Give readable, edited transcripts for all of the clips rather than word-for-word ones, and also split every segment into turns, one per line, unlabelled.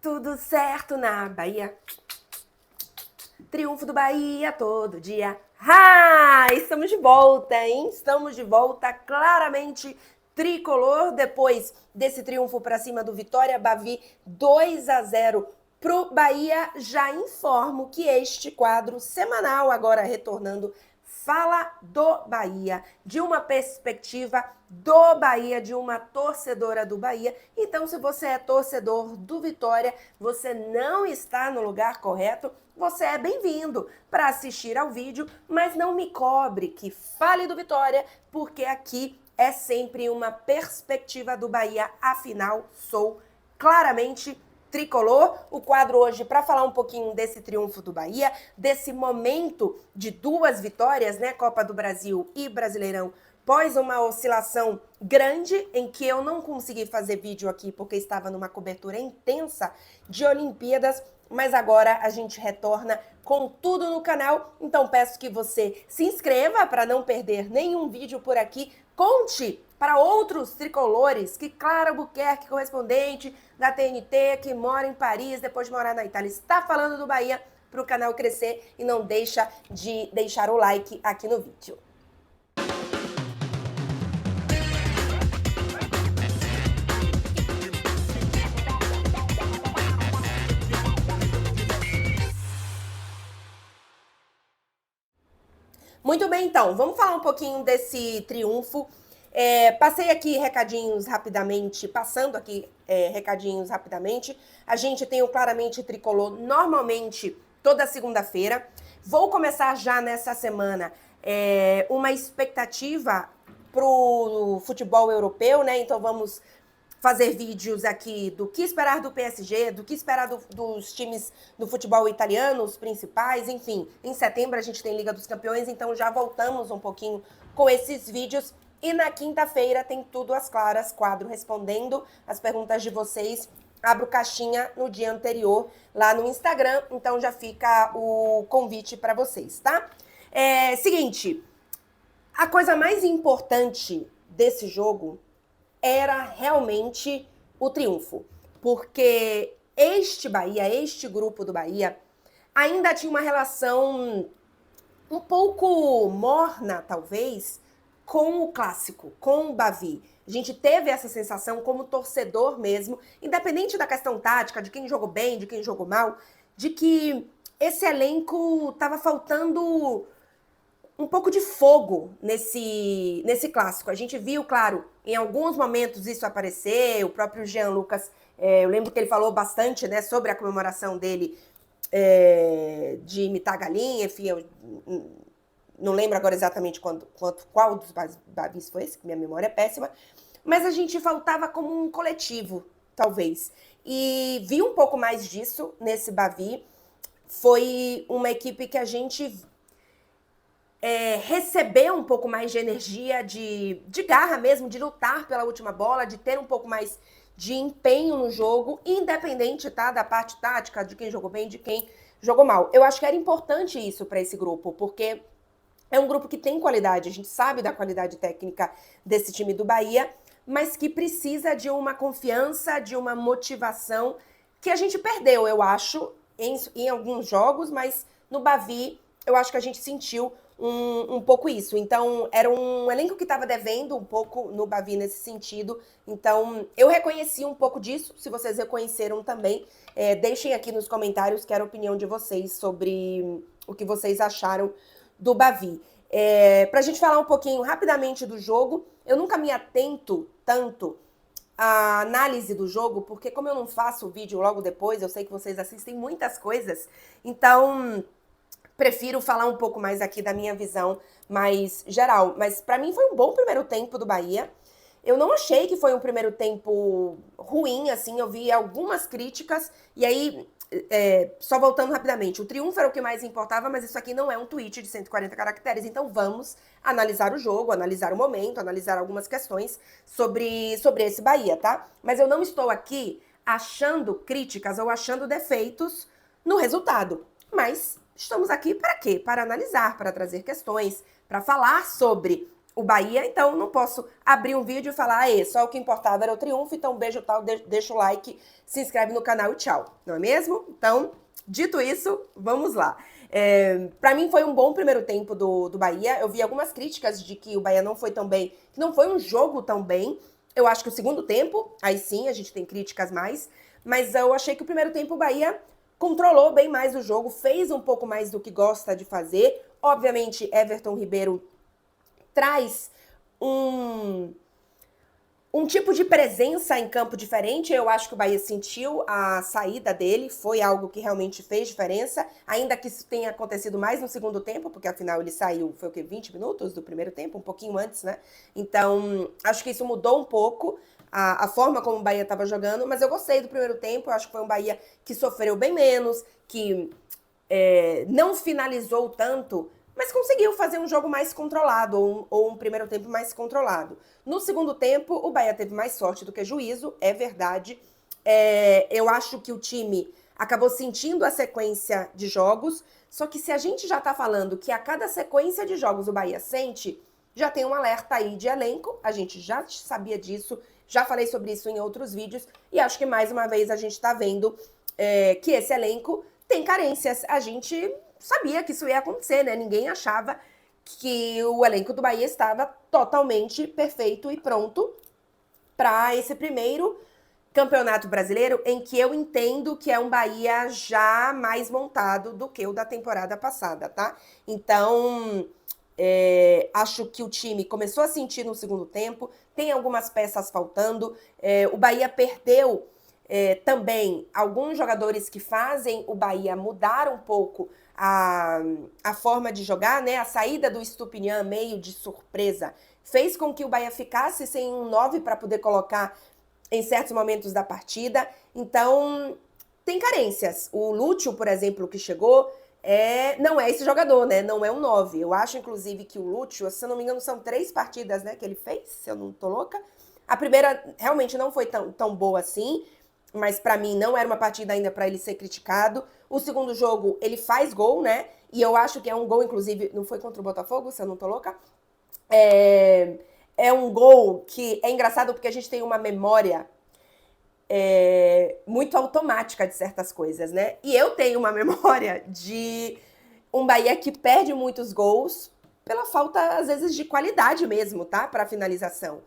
Tudo certo na Bahia. Triunfo do Bahia todo dia. Estamos de volta, hein? Estamos de volta, claramente tricolor, depois desse triunfo para cima do Vitória. Bavi 2-0 pro Bahia. Já informo que este quadro semanal, agora retornando, fala do Bahia, de uma perspectiva do Bahia, de uma torcedora do Bahia. Então, se você é torcedor do Vitória, você não está no lugar correto, você é bem-vindo para assistir ao vídeo, mas não me cobre que fale do Vitória, porque aqui é sempre uma perspectiva do Bahia, afinal, sou claramente tricolor. O quadro hoje para falar um pouquinho desse triunfo do Bahia, desse momento de duas vitórias, né, Copa do Brasil e Brasileirão, pós uma oscilação grande em que eu não consegui fazer vídeo aqui porque estava numa cobertura intensa de Olimpíadas, mas agora a gente retorna com tudo no canal, então peço que você se inscreva para não perder nenhum vídeo por aqui. Conte para outros tricolores que Clara Albuquerque, correspondente da TNT, que mora em Paris, depois de morar na Itália, está falando do Bahia, para o canal crescer, e não deixa de deixar o like aqui no vídeo. Muito bem, então, vamos falar um pouquinho desse triunfo. Passei aqui recadinhos rapidamente, recadinhos rapidamente. A gente tem o Claramente Tricolor normalmente toda segunda-feira. Vou começar já nessa semana uma expectativa pro futebol europeu, né? Então vamos fazer vídeos aqui do que esperar do PSG, do que esperar dos times do futebol italiano, os principais, enfim. Em setembro a gente tem Liga dos Campeões, então já voltamos um pouquinho com esses vídeos. E na quinta-feira tem Tudo às Claras, quadro respondendo as perguntas de vocês. Abro caixinha no dia anterior lá no Instagram, então já fica o convite para vocês, tá? Seguinte, a coisa mais importante desse jogo era realmente o triunfo, porque este Bahia, este grupo do Bahia, ainda tinha uma relação um pouco morna, talvez, com o clássico, com o Bavi. A gente teve essa sensação como torcedor mesmo, independente da questão tática, de quem jogou bem, de quem jogou mal, de que esse elenco estava faltando um pouco de fogo nesse clássico. A gente viu, claro, em alguns momentos isso aparecer, o próprio Jean Lucas, eu lembro que ele falou bastante, né, sobre a comemoração dele de imitar a galinha, enfim, eu não lembro agora exatamente qual dos Bavis foi esse, que minha memória é péssima, mas a gente faltava como um coletivo, talvez. E vi um pouco mais disso nesse Bavi. Foi uma equipe que a gente receber um pouco mais de energia, de garra mesmo, de lutar pela última bola, de ter um pouco mais de empenho no jogo, independente, tá, da parte tática, de quem jogou bem, de quem jogou mal. Eu acho que era importante isso para esse grupo, porque é um grupo que tem qualidade, a gente sabe da qualidade técnica desse time do Bahia, mas que precisa de uma confiança, de uma motivação que a gente perdeu, eu acho, em alguns jogos, mas no Bavi eu acho que a gente sentiu um pouco isso. Então, era um elenco que estava devendo um pouco no Bavi nesse sentido. Então, eu reconheci um pouco disso. Se vocês reconheceram também, deixem aqui nos comentários, quero a opinião de vocês sobre o que vocês acharam do Bavi. Pra gente falar um pouquinho rapidamente do jogo, eu nunca me atento tanto à análise do jogo, porque como eu não faço o vídeo logo depois, eu sei que vocês assistem muitas coisas, então prefiro falar um pouco mais aqui da minha visão mais geral. Mas para mim foi um bom primeiro tempo do Bahia. Eu não achei que foi um primeiro tempo ruim, assim, eu vi algumas críticas. E aí, só voltando rapidamente, o triunfo era o que mais importava, mas isso aqui não é um tweet de 140 caracteres. Então vamos analisar o jogo, analisar o momento, analisar algumas questões sobre esse Bahia, tá? Mas eu não estou aqui achando críticas ou achando defeitos no resultado. Mas estamos aqui para quê? Para analisar, para trazer questões, para falar sobre o Bahia, então não posso abrir um vídeo e falar, só o que importava era o triunfo, então beijo tal, deixa o like, se inscreve no canal e tchau, não é mesmo? Então, dito isso, vamos lá. Para mim foi um bom primeiro tempo do Bahia, eu vi algumas críticas de que o Bahia não foi tão bem, que não foi um jogo tão bem. Eu acho que o segundo tempo, aí sim, a gente tem críticas mais, mas eu achei que o primeiro tempo o Bahia controlou bem mais o jogo, fez um pouco mais do que gosta de fazer. Obviamente, Everton Ribeiro traz um tipo de presença em campo diferente. Eu acho que o Bahia sentiu a saída dele, foi algo que realmente fez diferença, ainda que isso tenha acontecido mais no segundo tempo, porque afinal ele saiu, foi o quê? 20 minutos do primeiro tempo, um pouquinho antes, né? Então, acho que isso mudou um pouco a forma como o Bahia estava jogando, mas eu gostei do primeiro tempo, eu acho que foi um Bahia que sofreu bem menos, que não finalizou tanto, mas conseguiu fazer um jogo mais controlado, ou um primeiro tempo mais controlado. No segundo tempo, o Bahia teve mais sorte do que juízo, é verdade. Eu acho que o time acabou sentindo a sequência de jogos, só que se a gente já tá falando que a cada sequência de jogos o Bahia sente, já tem um alerta aí de elenco, a gente já sabia disso, já falei sobre isso em outros vídeos, e acho que mais uma vez a gente tá vendo que esse elenco tem carências. A gente sabia que isso ia acontecer, né? Ninguém achava que o elenco do Bahia estava totalmente perfeito e pronto para esse primeiro Campeonato Brasileiro, em que eu entendo que é um Bahia já mais montado do que o da temporada passada, tá? Então, acho que o time começou a sentir no segundo tempo, tem algumas peças faltando, o Bahia perdeu também alguns jogadores que fazem o Bahia mudar um pouco a forma de jogar, né? A saída do Estupinian meio de surpresa fez com que o Bahia ficasse sem um 9 para poder colocar em certos momentos da partida. Então, tem carências. O Lúcio, por exemplo, que chegou, não é esse jogador, né? Não é um 9. Eu acho, inclusive, que o Lúcio, se eu não me engano, são 3 partidas, né, que ele fez, se eu não tô louca. A primeira realmente não foi tão boa assim, mas para mim não era uma partida ainda para ele ser criticado. O segundo jogo, ele faz gol, né? E eu acho que é um gol, inclusive, não foi contra o Botafogo, se eu não tô louca. É um gol que é engraçado porque a gente tem uma memória muito automática de certas coisas, né? E eu tenho uma memória de um Bahia que perde muitos gols pela falta, às vezes, de qualidade mesmo, tá? Para finalização.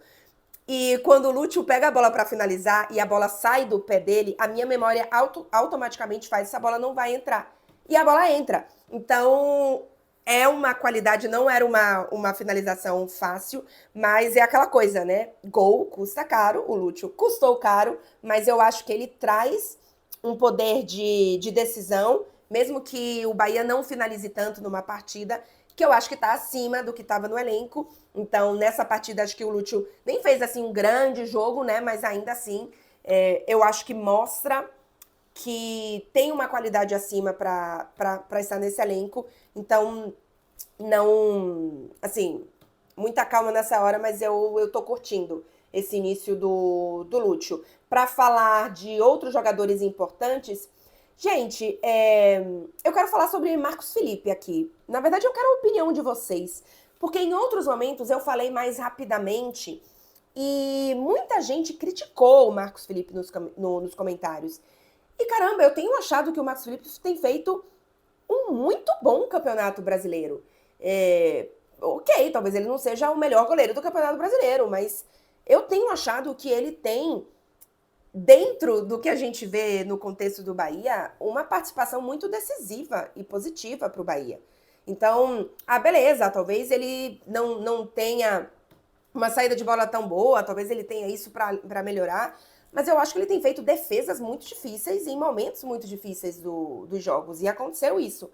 E quando o Lúcio pega a bola para finalizar e a bola sai do pé dele, a minha memória automaticamente faz essa bola não vai entrar. E a bola entra. Então, é uma qualidade, não era uma finalização fácil, mas é aquela coisa, né? Gol custa caro, o Lúcio custou caro, mas eu acho que ele traz um poder de decisão, mesmo que o Bahia não finalize tanto numa partida, que eu acho que tá acima do que estava no elenco. Então, nessa partida, acho que o Lúcio nem fez, assim, um grande jogo, né? Mas ainda assim, eu acho que mostra que tem uma qualidade acima para estar nesse elenco. Então, não... Assim, muita calma nessa hora, mas eu tô curtindo esse início do Lúcio. Para falar de outros jogadores importantes... Gente, eu quero falar sobre Marcos Felipe aqui. Na verdade, eu quero a opinião de vocês. Porque em outros momentos eu falei mais rapidamente e muita gente criticou o Marcos Felipe nos comentários. E caramba, eu tenho achado que o Marcos Felipe tem feito um muito bom campeonato brasileiro. Ok, talvez ele não seja o melhor goleiro do campeonato brasileiro, mas eu tenho achado que ele tem, dentro do que a gente vê no contexto do Bahia, uma participação muito decisiva e positiva para o Bahia. Então, beleza, talvez ele não tenha uma saída de bola tão boa, talvez ele tenha isso para melhorar, mas eu acho que ele tem feito defesas muito difíceis em momentos muito difíceis dos jogos, e aconteceu isso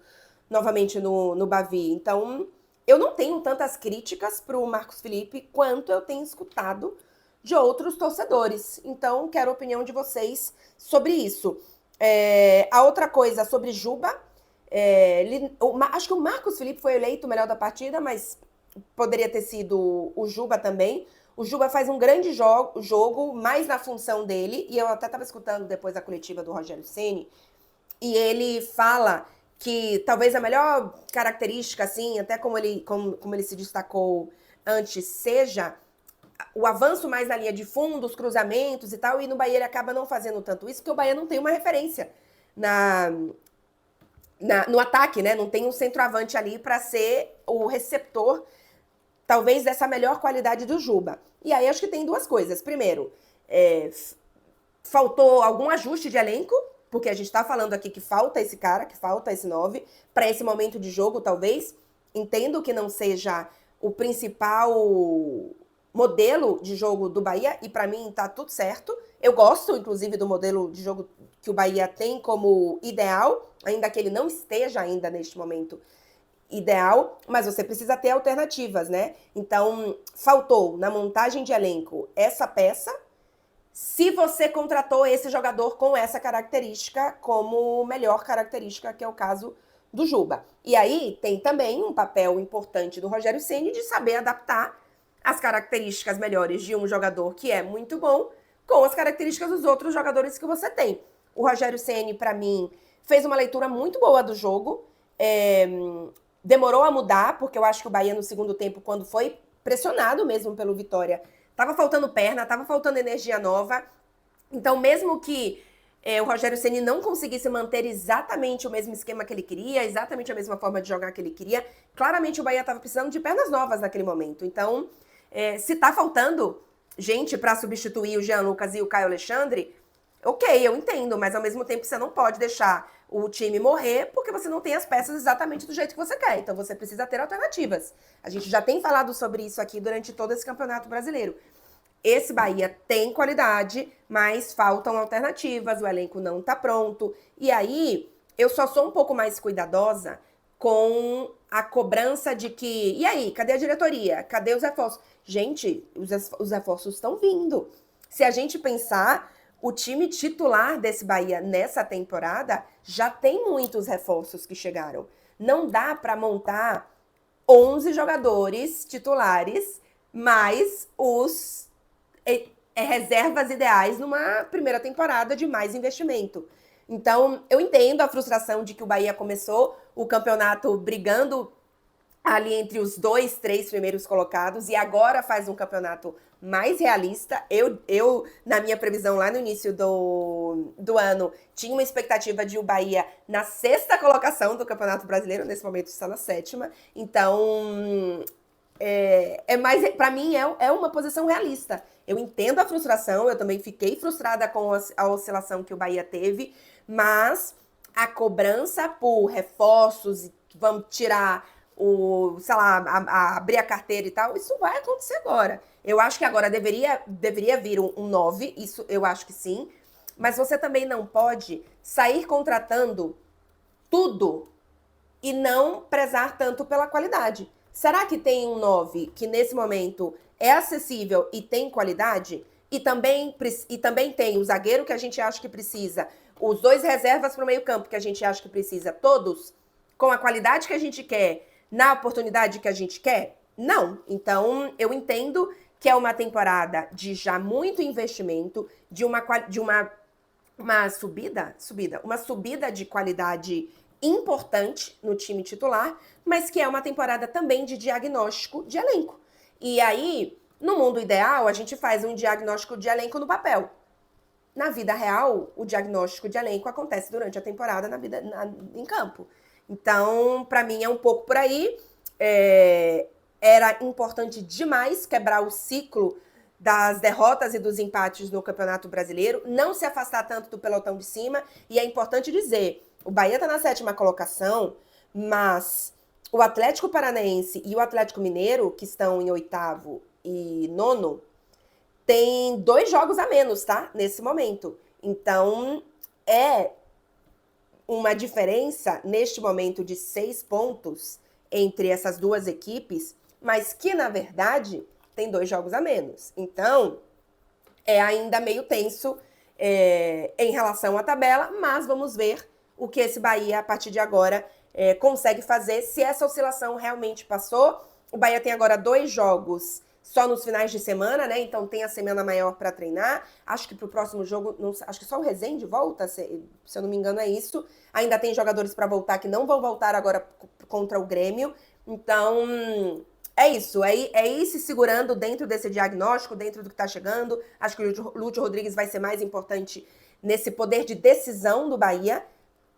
novamente no Bavi. Então, eu não tenho tantas críticas para o Marcos Felipe quanto eu tenho escutado de outros torcedores. Então, quero a opinião de vocês sobre isso. A outra coisa sobre Juba, acho que o Marcos Felipe foi eleito o melhor da partida, mas poderia ter sido o Juba também. O Juba faz um grande jogo, mais na função dele, e eu até estava escutando depois a coletiva do Rogério Ceni, e ele fala que talvez a melhor característica, assim, até como ele se destacou antes seja o avanço mais na linha de fundo, os cruzamentos e tal, e no Bahia ele acaba não fazendo tanto isso, porque o Bahia não tem uma referência no ataque, né? Não tem um centroavante ali para ser o receptor, talvez, dessa melhor qualidade do Juba. E aí acho que tem duas coisas. Primeiro, faltou algum ajuste de elenco, porque a gente tá falando aqui que falta esse cara, que falta esse 9, para esse momento de jogo, talvez. Entendo que não seja o principal modelo de jogo do Bahia, e para mim tá tudo certo. Eu gosto, inclusive, do modelo de jogo que o Bahia tem como ideal, ainda que ele não esteja ainda neste momento ideal, mas você precisa ter alternativas, né? Então, faltou na montagem de elenco essa peça, se você contratou esse jogador com essa característica como melhor característica, que é o caso do Juba. E aí tem também um papel importante do Rogério Ceni de saber adaptar as características melhores de um jogador que é muito bom com as características dos outros jogadores que você tem. O Rogério Ceni, para mim, fez uma leitura muito boa do jogo. Demorou a mudar, porque eu acho que o Bahia no segundo tempo, quando foi pressionado mesmo pelo Vitória, tava faltando perna, tava faltando energia nova. Então, mesmo que o Rogério Ceni não conseguisse manter exatamente o mesmo esquema que ele queria, exatamente a mesma forma de jogar que ele queria, claramente o Bahia estava precisando de pernas novas naquele momento. Então, se tá faltando gente para substituir o Jean Lucas e o Caio Alexandre, ok, eu entendo, mas ao mesmo tempo você não pode deixar o time morrer porque você não tem as peças exatamente do jeito que você quer. Então você precisa ter alternativas. A gente já tem falado sobre isso aqui durante todo esse Campeonato Brasileiro. Esse Bahia tem qualidade, mas faltam alternativas, o elenco não tá pronto. E aí, eu só sou um pouco mais cuidadosa com a cobrança de que... E aí, cadê a diretoria? Cadê os reforços? Gente, os reforços estão vindo. Se a gente pensar, o time titular desse Bahia nessa temporada já tem muitos reforços que chegaram. Não dá para montar 11 jogadores titulares, mais os reservas ideais numa primeira temporada de mais investimento. Então, eu entendo a frustração de que o Bahia começou o campeonato brigando ali entre os 2, 3 primeiros colocados e agora faz um campeonato mais realista. Eu na minha previsão lá no início do ano, tinha uma expectativa de o Bahia na 6ª colocação do Campeonato Brasileiro, nesse momento está na 7ª. Então, para mim, é uma posição realista. Eu entendo a frustração, eu também fiquei frustrada com a oscilação que o Bahia teve, mas a cobrança por reforços, vamos tirar abrir a carteira e tal, isso vai acontecer agora. Eu acho que agora deveria vir um 9, isso eu acho que sim, mas você também não pode sair contratando tudo e não prezar tanto pela qualidade. Será que tem um 9 que nesse momento é acessível e tem qualidade? E também tem o zagueiro que a gente acha que precisa, os 2 reservas para o meio campo que a gente acha que precisa, todos com a qualidade que a gente quer, na oportunidade que a gente quer? Não. Então, eu entendo que é uma temporada de já muito investimento, de uma subida de qualidade importante no time titular, mas que é uma temporada também de diagnóstico de elenco. E aí, no mundo ideal, a gente faz um diagnóstico de elenco no papel. Na vida real, o diagnóstico de elenco acontece durante a temporada em campo. Então, para mim, é um pouco por aí. Era importante demais quebrar o ciclo das derrotas e dos empates no Campeonato Brasileiro, não se afastar tanto do pelotão de cima. E é importante dizer, o Bahia está na 7ª colocação, mas o Atlético Paranaense e o Atlético Mineiro, que estão em 8º e 9º, tem 2 jogos a menos, tá? Nesse momento. Então, é uma diferença, neste momento, de 6 pontos entre essas duas equipes, mas que, na verdade, tem 2 jogos a menos. Então, é ainda meio tenso em relação à tabela, mas vamos ver o que esse Bahia, a partir de agora, consegue fazer, se essa oscilação realmente passou. O Bahia tem agora 2 jogos só nos finais de semana, né? Então tem a semana maior para treinar. Acho que pro próximo jogo, acho que só o Rezende volta, se eu não me engano é isso. Ainda tem jogadores para voltar que não vão voltar agora contra o Grêmio. Então É isso, é ir se segurando dentro desse diagnóstico, dentro do que tá chegando. Acho que o Lúcio Rodrigues vai ser mais importante nesse poder de decisão do Bahia,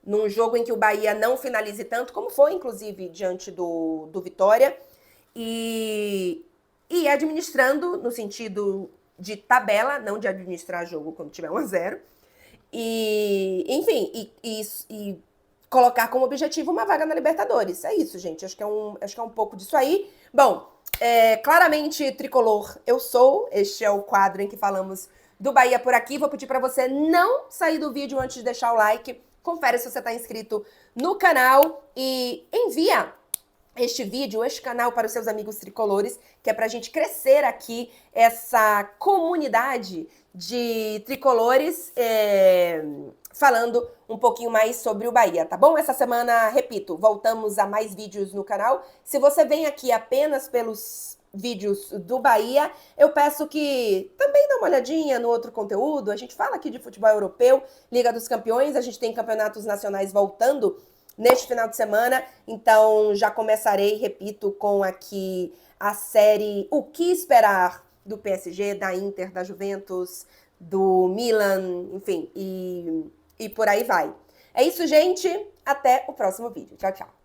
num jogo em que o Bahia não finalize tanto, como foi, inclusive, diante do Vitória. E administrando no sentido de tabela, não de administrar jogo quando tiver 1-0. E, enfim, e colocar como objetivo uma vaga na Libertadores. É isso, gente. Acho que é um pouco disso aí. Bom, claramente tricolor eu sou. Este é o quadro em que falamos do Bahia por aqui. Vou pedir para você não sair do vídeo antes de deixar o like. Confere se você está inscrito no canal e envia este vídeo, este canal para os seus amigos tricolores, que é para a gente crescer aqui essa comunidade de tricolores falando um pouquinho mais sobre o Bahia, tá bom? Essa semana, repito, voltamos a mais vídeos no canal. Se você vem aqui apenas pelos vídeos do Bahia, eu peço que também dê uma olhadinha no outro conteúdo. A gente fala aqui de futebol europeu, Liga dos Campeões, a gente tem campeonatos nacionais voltando neste final de semana, então já começarei, repito, com aqui a série O que Esperar do PSG, da Inter, da Juventus, do Milan, enfim, e por aí vai. É isso, gente. Até o próximo vídeo. Tchau, tchau.